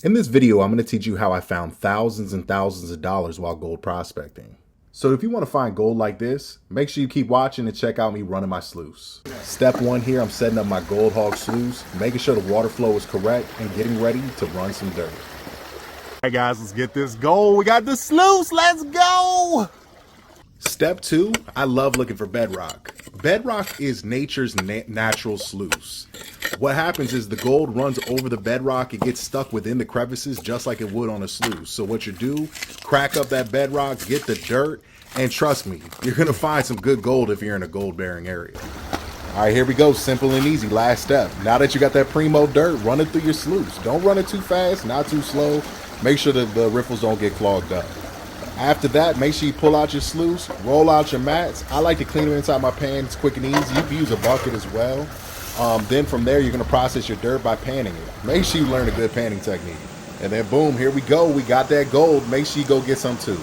In this video, I'm going to teach you how I found thousands and thousands of dollars while gold prospecting. So if you want to find gold like this, make sure you keep watching and check out me running my sluice. Step one here, I'm setting up my Gold Hog sluice, making sure the water flow is correct and getting ready to run some dirt. All right guys, let's get this gold. We got the sluice, let's go! Step two, I love looking for bedrock. Bedrock is nature's natural sluice. What happens is the gold runs over the bedrock, it gets stuck within the crevices just like it would on a sluice. So what you do, crack up that bedrock, get the dirt, and trust me, you're gonna find some good gold if you're in a gold bearing area. All right, here we go, simple and easy, last step. Now that you got that primo dirt, run it through your sluice. Don't run it too fast, not too slow. Make sure that the riffles don't get clogged up. After that, make sure you pull out your sluice, roll out your mats. I like to clean them inside my pan. It's quick and easy. You can use a bucket as well. Then from there, you're going to process your dirt by panning it. Make sure you learn a good panning technique. And then boom, here we go. We got that gold. Make sure you go get some too.